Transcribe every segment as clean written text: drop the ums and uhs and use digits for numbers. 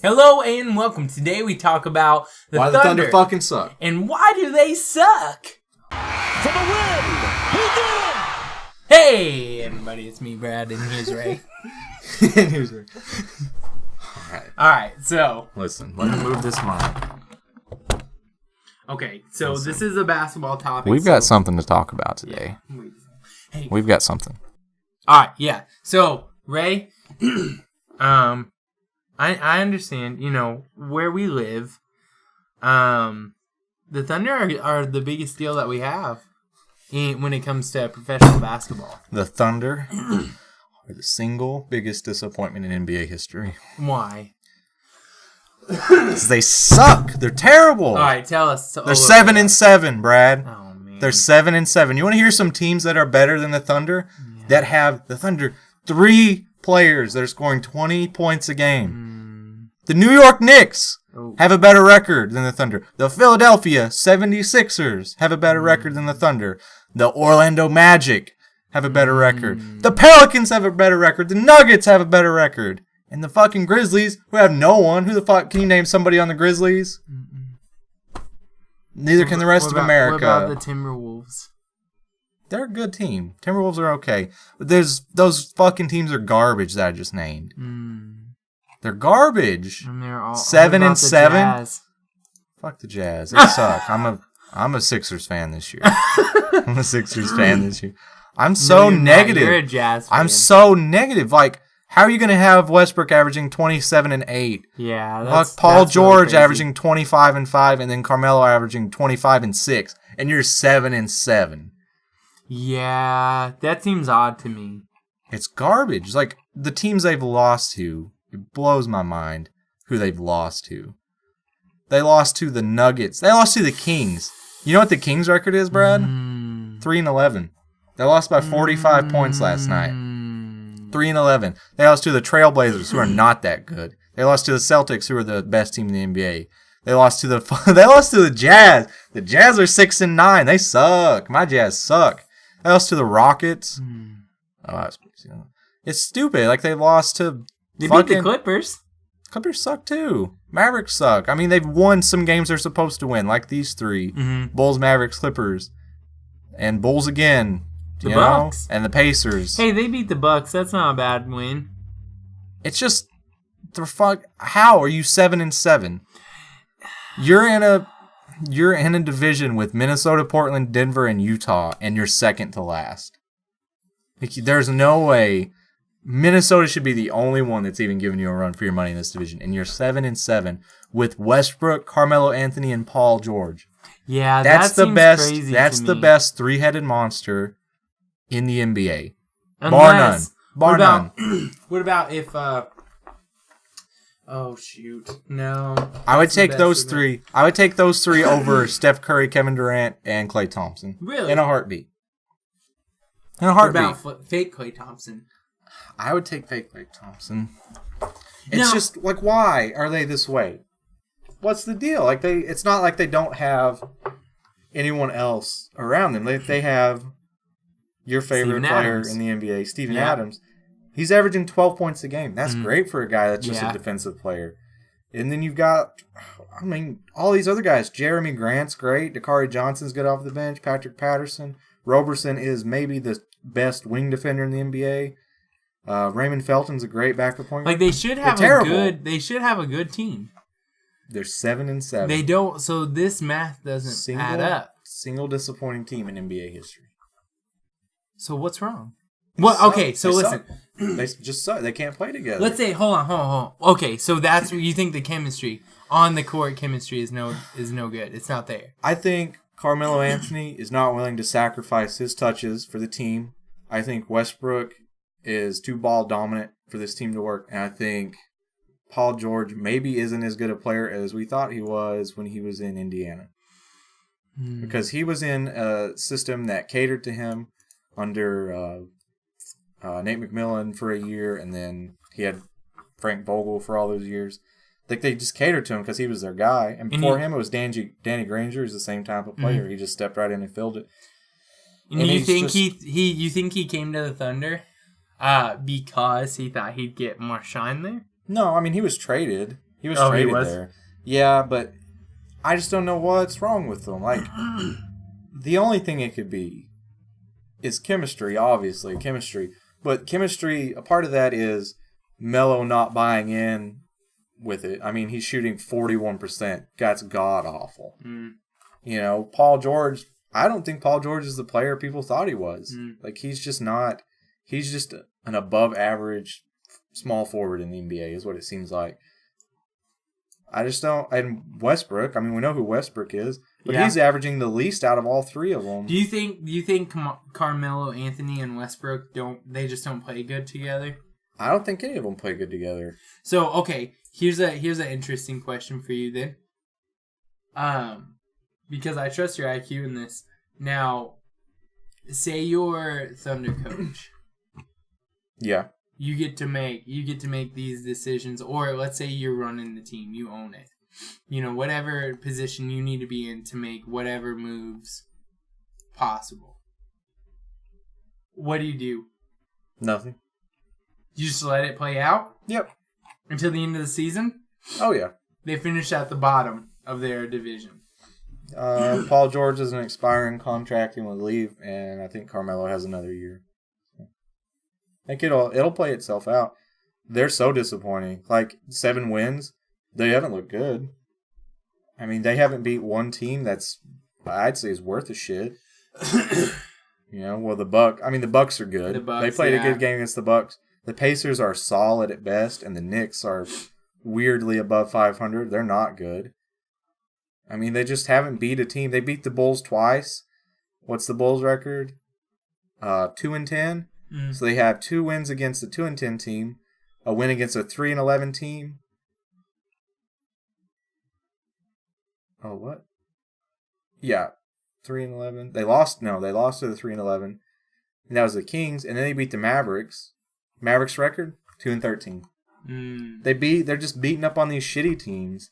Hello and welcome. Today we talk about why the Thunder fucking suck. And why do they suck? For the win! He did it! Hey everybody, it's me, Brad, and here's Ray. And here's Ray. Alright, so... Listen, let me move this mic. Okay, so this is a basketball topic. We've got something to talk about today. Yeah. Hey. We've got something. Alright, yeah. So, Ray, I understand, where we live, the Thunder are the biggest deal that we have when it comes to professional basketball. The Thunder are the single biggest disappointment in NBA history. Why? Because they suck. They're terrible. All right, tell us. They're 7-7, Brad. Oh, man. They're 7-7. You want to hear some teams that are better than the Thunder? Yeah. That have the Thunder 3 players that are scoring 20 points a game. The New York Knicks have a better record than the Thunder. The Philadelphia 76ers have a better record than the Thunder. The Orlando Magic have a better record. The Pelicans have a better record. The Nuggets have a better record. And the fucking Grizzlies, who have no one. Who the fuck can you name somebody on the Grizzlies? Neither can the rest of America. What about the Timberwolves? They're a good team. Timberwolves are okay. But those fucking teams are garbage that I just named. They're garbage. And they're all 7-7. Fuck the Jazz. They suck. I'm a Sixers fan this year. I'm a Sixers fan this year. I'm so negative. You're a Jazz fan. I'm so negative. Like, how are you going to have Westbrook averaging 27 and 8? Yeah, that's Paul that's George really averaging 25 and 5, and then Carmelo averaging 25 and 6, and you're 7-7. Yeah, that seems odd to me. It's garbage. Like, the teams they've lost to, it blows my mind who they've lost to. They lost to the Nuggets. They lost to the Kings. You know what the Kings' record is, Brad? 3-11. They lost by 45 points last night. 3-11. They lost to the Trailblazers, who are not that good. They lost to the Celtics, who are the best team in the NBA. They lost to the Jazz. The Jazz are 6-9. They suck. My Jazz suck. They lost to the Rockets. It's stupid. Like, they lost to... They beat the Clippers. Clippers suck, too. Mavericks suck. I mean, they've won some games they're supposed to win, like these 3. Bulls, Mavericks, Clippers. And Bulls again. The Bucks. And the Pacers. Hey, they beat the Bucks. That's not a bad win. It's just... How are you 7-7? You're in a division with Minnesota, Portland, Denver, and Utah, and you're second to last. There's no way... Minnesota should be the only one that's even giving you a run for your money in this division. And you're 7-7 with Westbrook, Carmelo Anthony, and Paul George. Yeah, that's that the best. Crazy that's to the me. best three-headed monster in the NBA. Unless, Bar none. What about if? Oh shoot! No. I would take those 3. I would take those 3 over Steph Curry, Kevin Durant, and Klay Thompson. Really? In a heartbeat. In a heartbeat. What about fake Klay Thompson? I would take fake Klay Thompson. It's just like, why are they this way? What's the deal? Like, it's not like they don't have anyone else around them. They have your favorite player in the NBA, Steven Adams. He's averaging 12 points a game. That's great for a guy that's just a defensive player. And then you've got, all these other guys. Jeremy Grant's great. Dakari Johnson's good off the bench. Patrick Patterson. Roberson is maybe the best wing defender in the NBA. Raymond Felton's a great backup point guard. Like, they should have a good team. They're 7-7. They don't. So this math doesn't add up. Single disappointing team in NBA history. So what's wrong? Well, okay. So listen, they just suck. They can't play together. Let's say, hold on. Okay, so that's what you think the chemistry on the court chemistry is no good. It's not there. I think Carmelo Anthony is not willing to sacrifice his touches for the team. I think Westbrook is too ball dominant for this team to work, and I think Paul George maybe isn't as good a player as we thought he was when he was in Indiana. Because he was in a system that catered to him under Nate McMillan for a year, and then he had Frank Vogel for all those years. Like, they just catered to him because he was their guy. And before him, it was Danny Granger, who's the same type of player. He just stepped right in and filled it. And you think you think he came to the Thunder because he thought he'd get more shine there? No, I mean, he was traded. He was traded there. Yeah, but I just don't know what's wrong with them. Like, the only thing it could be is chemistry, obviously, chemistry. But chemistry, a part of that is Melo not buying in with it. I mean, he's shooting 41%. That's god-awful. You know, Paul George, I don't think Paul George is the player people thought he was. Like, he's just not. He's just an above-average small forward in the NBA is what it seems like. I just don't. And Westbrook, I mean, we know who Westbrook is, but he's averaging the least out of all three of them. Do you think Carmelo Anthony and Westbrook just don't play good together? I don't think any of them play good together. So, okay, here's an interesting question for you then. Because I trust your IQ in this. Now, say you're Thunder coach. Yeah. You get to make these decisions, or let's say you're running the team, you own it. You know, whatever position you need to be in to make whatever moves possible. What do? Nothing. You just let it play out? Yep. Until the end of the season? Oh, yeah. They finish at the bottom of their division. Paul George is an expiring contract and will leave, and I think Carmelo has another year. I think it'll play itself out. They're so disappointing. Like, 7 wins, they haven't looked good. I mean, they haven't beat one team that's, I'd say, is worth a shit. You know, well, the Bucks are good. They played a good game against the Bucks. The Pacers are solid at best, and the Knicks are weirdly above 500. They're not good. I mean, they just haven't beat a team. They beat the Bulls twice. What's the Bulls' record? 2-10. So they have 2 wins against a 2-10 team, a win against a 3-11 team. Oh, what? Yeah, 3-11. They lost to the 3-11. And that was the Kings, and then they beat the Mavericks. Mavericks record 2-13. They're just beating up on these shitty teams.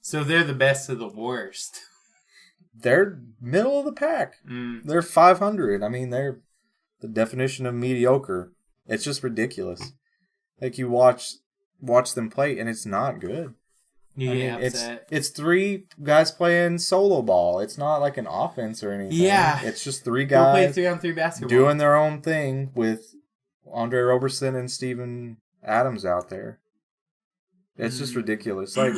So they're the best of the worst. They're middle of the pack. They're 500. I mean, they're the definition of mediocre. It's just ridiculous. Like, you watch them play, and it's not good. It's 3 guys playing solo ball. It's not like an offense or anything. Yeah. It's just 3 guys play 3-on-3 basketball, doing their own thing with Andre Roberson and Steven Adams out there. It's just ridiculous. Like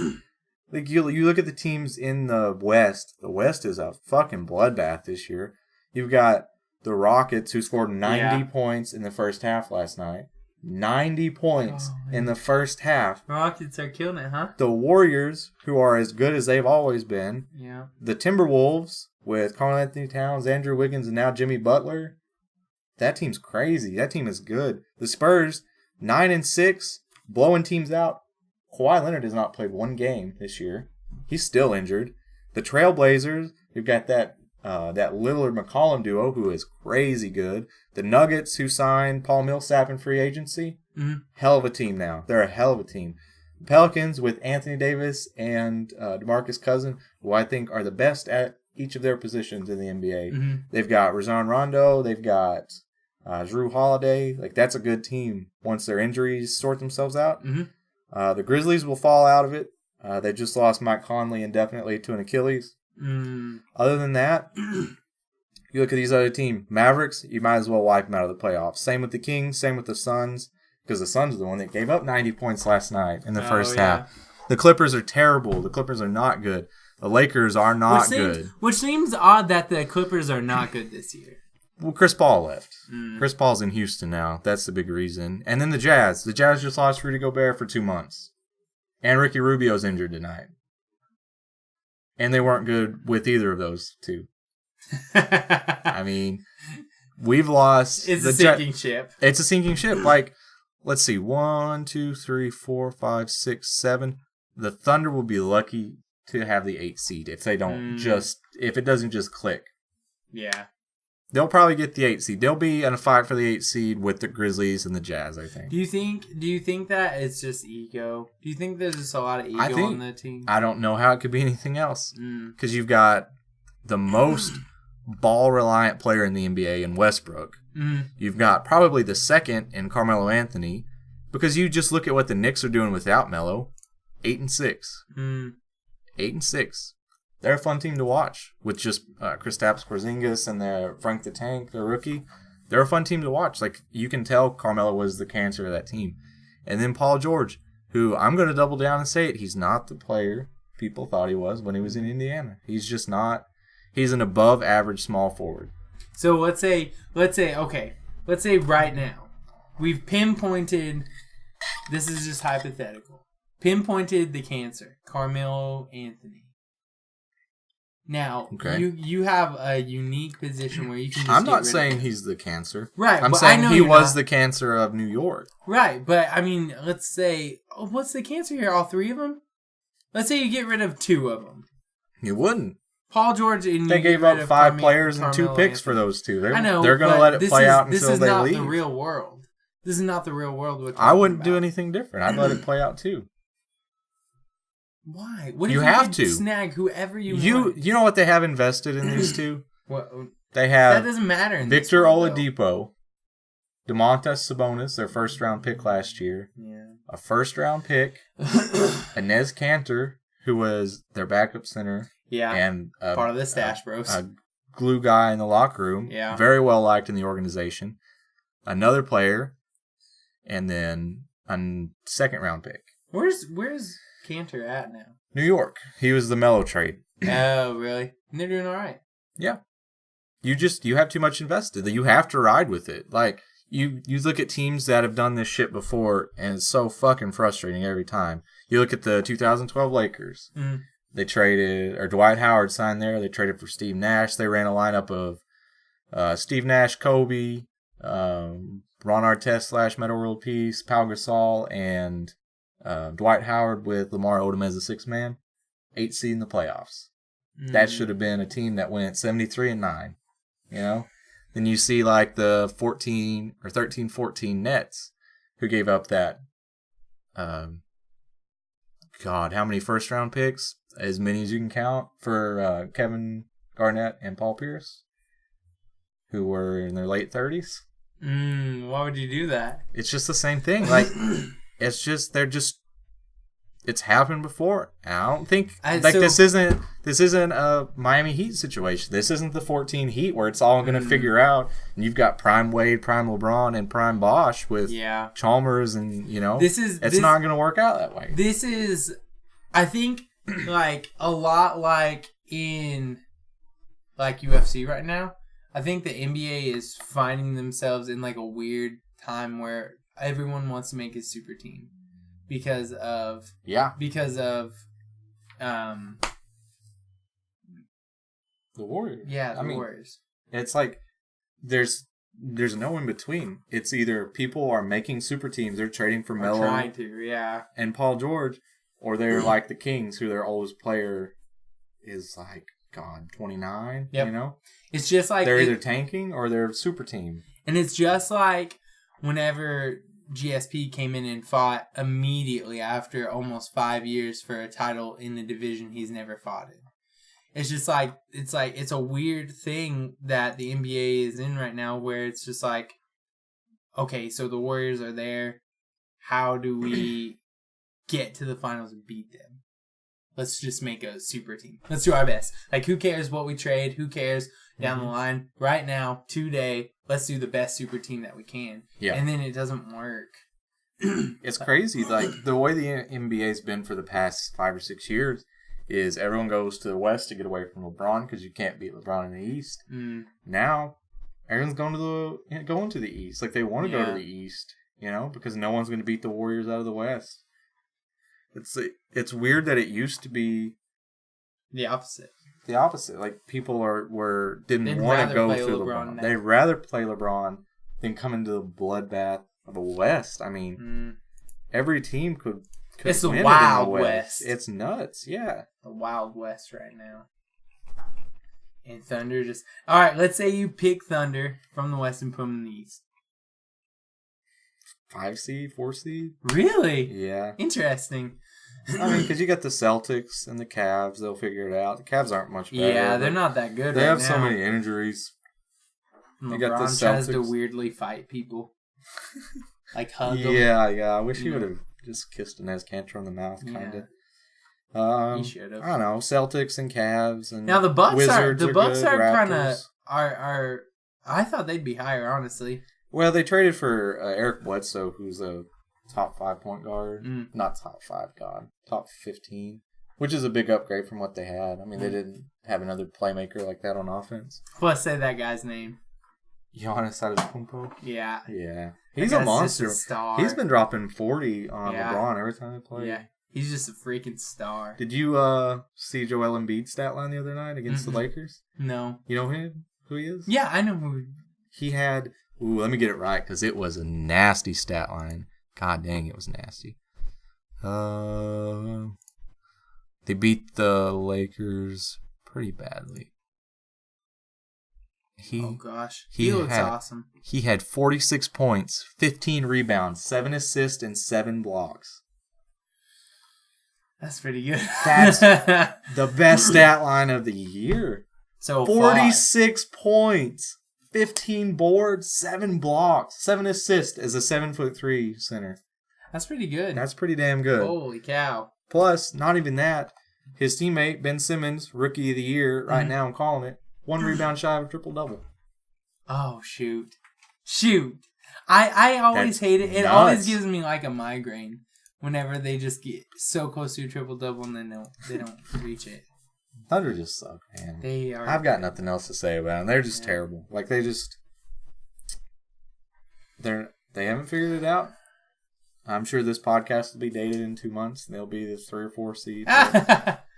you look at the teams in the West. The West is a fucking bloodbath this year. You've got the Rockets, who scored 90 points in the first half last night. 90 points in the first half. Rockets are killing it, huh? The Warriors, who are as good as they've always been. Yeah. The Timberwolves, with Karl-Anthony Towns, Andrew Wiggins, and now Jimmy Butler. That team's crazy. That team is good. The Spurs, 9-6, blowing teams out. Kawhi Leonard has not played 1 game this year. He's still injured. The Trailblazers, you've got that Lillard-McCollum duo, who is crazy good. The Nuggets, who signed Paul Millsap in free agency. Hell of a team now. They're a hell of a team. The Pelicans, with Anthony Davis and DeMarcus Cousins, who I think are the best at each of their positions in the NBA. They've got Rajon Rondo. They've got Jrue Holiday. Like, that's a good team once their injuries sort themselves out. The Grizzlies will fall out of it. They just lost Mike Conley indefinitely to an Achilles. Other than that, you look at these other teams. Mavericks, you might as well wipe them out of the playoffs. Same with the Kings, same with the Suns, because the Suns are the one that gave up 90 points last night in the first half. The Clippers are terrible. The Clippers are not good. The Lakers are not good. Which seems odd that the Clippers are not good this year. Well, Chris Paul left. Chris Paul's in Houston now. That's the big reason. And then the Jazz. The Jazz just lost Rudy Gobert for 2 months. And Ricky Rubio's injured tonight. And they weren't good with either of those two. I mean, we've lost. It's a sinking ship. It's a sinking ship. Like, let's see. 1, 2, 3, 4, 5, 6, 7. The Thunder will be lucky to have the 8 seed if they don't if it doesn't just click. Yeah. They'll probably get the 8 seed. They'll be in a fight for the 8 seed with the Grizzlies and the Jazz, I think. Do you think that it's just ego? Do you think there's just a lot of ego on the team? I don't know how it could be anything else. Because you've got the most ball-reliant player in the NBA in Westbrook. You've got probably the second in Carmelo Anthony. Because you just look at what the Knicks are doing without Melo. 8-6. 8-6. They're a fun team to watch with just Kristaps Porzingis and their Frank the Tank, their rookie. They're a fun team to watch. Like, you can tell Carmelo was the cancer of that team. And then Paul George, who I'm going to double down and say it, he's not the player people thought he was when he was in Indiana. He's just not. He's an above average small forward. So let's say right now, we've pinpointed, this is just hypothetical, pinpointed the cancer, Carmelo Anthony. Now, you have a unique position where you can just I'm not saying he's the cancer. Right. I'm saying he was the cancer of New York. Right, but I mean, let's say, what's the cancer here? All three of them? Let's say you get rid of two of them. You wouldn't. Paul George and they gave up 5 players and 2 picks for those two. I know, they're going to let it play out until they leave. This is not the real world. This is not the real world. I wouldn't do anything different. I'd let it play out too. Why? What if you have to snag whoever you want? You know what they have invested in these two? What? They have that doesn't matter. Victor Oladipo, Domantas Sabonis, their first round pick last year. Yeah. A first round pick, Inez Kanter, who was their backup center. Yeah. And part of the Stash Bros. A glue guy in the locker room. Yeah. Very well liked in the organization. Another player, and then a second round pick. Where's Kanter at now? New York. He was the Melo trade. Oh, really? And they're doing all right. Yeah. You have too much invested. You have to ride with it. Like, you look at teams that have done this shit before, and it's so fucking frustrating every time. You look at the 2012 Lakers. Mm-hmm. They traded, or Dwight Howard signed there. They traded for Steve Nash. They ran a lineup of Steve Nash, Kobe, Ron Artest / Metta World Peace, Pau Gasol, and Dwight Howard with Lamar Odom as a 6th man. 8 seed in the playoffs. That should have been a team that went 73-9. You know? Then you see like the 13-14 Nets, who gave up that, God, how many first round picks? As many as you can count for Kevin Garnett and Paul Pierce, who were in their late 30s. Why would you do that? It's just the same thing. Like, it's happened before. And I don't think this isn't a Miami Heat situation. This isn't the 14 Heat where it's all going to figure out. And you've got prime Wade, prime LeBron, and prime Bosh with Chalmers, and it's not going to work out that way. This is, I think, like a lot like in like UFC right now. I think the NBA is finding themselves in like a weird time where everyone wants to make a super team because of the Warriors. Yeah, the Warriors. It's like there's no in between. It's either people are making super teams, they're trading for Melo, trying to, and Paul George, or they're like the Kings, who their oldest player is like, God, 29. Yep. You know, it's just like they're either tanking or they're a super team. And it's just like whenever GSP came in and fought immediately after almost 5 years for a title in the division he's never fought in. It's just like it's a weird thing that the NBA is in right now, where it's just like, okay, so the Warriors are there. How do we get to the finals and beat them? Let's just make a super team. Let's do our best. Like, who cares what we trade? Who cares down the line? Right now, today, let's do the best super team that we can. Yeah. And then it doesn't work. It's crazy. Like, the way the NBA's been for the past 5 or 6 years is everyone goes to the West to get away from LeBron because you can't beat LeBron in the East. Now, everyone's going to the East. Like, they want to go to the East, because no one's going to beat the Warriors out of the West. It's weird that it used to be the opposite. The opposite. Like, people didn't want to go through LeBron. They'd rather play LeBron than come into the bloodbath of the West. I mean, every team could it's the win Wild it in the West. It's nuts, yeah. The Wild West right now. And Thunder just... Alright, let's say you pick Thunder from the West and put them in the East. 5 seed, 4 seed? Really? Yeah. Interesting. I mean, because you got the Celtics and the Cavs. They'll figure it out. The Cavs aren't much better. Yeah, they're not that good. They have so many injuries. LeBron got the Celtics. Tries to weirdly fight people. Like hug them. Yeah. I wish he would have just kissed Inez Kanter on the mouth, kind of. He should have. I don't know, Celtics and Cavs and now the Bucks Wizards are kind of Raptors. are. I thought they'd be higher, honestly. Well, they traded for Eric Bledsoe, who's a top 5 point guard. Not top 5, God. Top 15. Which is a big upgrade from what they had. I mean, they didn't have another playmaker like that on offense. Let's say that guy's name. Giannis Antetokounmpo? Yeah. Yeah. He's a monster. Just a star. He's been dropping 40 on LeBron every time they play. Yeah. He's just a freaking star. Did you see Joel Embiid's stat line the other night against the Lakers? No. You know who he is? Yeah, I know who. He had... Ooh, let me get it right, because it was a nasty stat line. God dang, it was nasty. They beat the Lakers pretty badly. Oh, gosh. He looks awesome. He had 46 points, 15 rebounds, 7 assists, and 7 blocks. That's pretty good. That's the best stat line of the year. So 46 points, 15 boards, 7 blocks, 7 assists as a 7'3" center. That's pretty good. That's pretty damn good. Holy cow. Plus, not even that, his teammate, Ben Simmons, Rookie of the Year, right now I'm calling it, 1 rebound shy of a triple-double. Oh, shoot. I always hate it. It always gives me like a migraine whenever they just get so close to a triple-double and then they don't reach it. Thunder just suck, man. They are. I've got nothing else to say about them. They're just terrible. Like, they haven't figured it out. I'm sure this podcast will be dated in 2 months, and they'll be the 3 or 4 seed.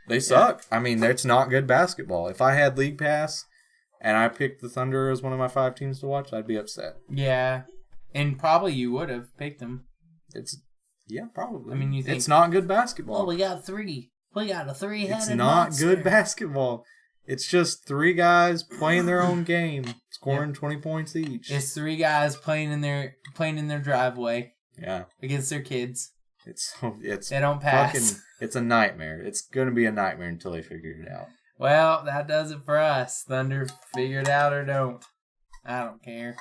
They suck. I mean, it's not good basketball. If I had League Pass and I picked the Thunder as one of my 5 teams to watch, I'd be upset. Yeah, and probably you would have picked them. Probably. I mean, you think it's not good basketball. Oh, we got 3. We got a 3-headed monster. It's not good basketball. It's just 3 guys playing their own game, scoring 20 points each. It's 3 guys playing in their driveway. Yeah. Against their kids. They don't pass. It's a nightmare. It's going to be a nightmare until they figure it out. Well, that does it for us. Thunder, figure it out or don't. I don't care.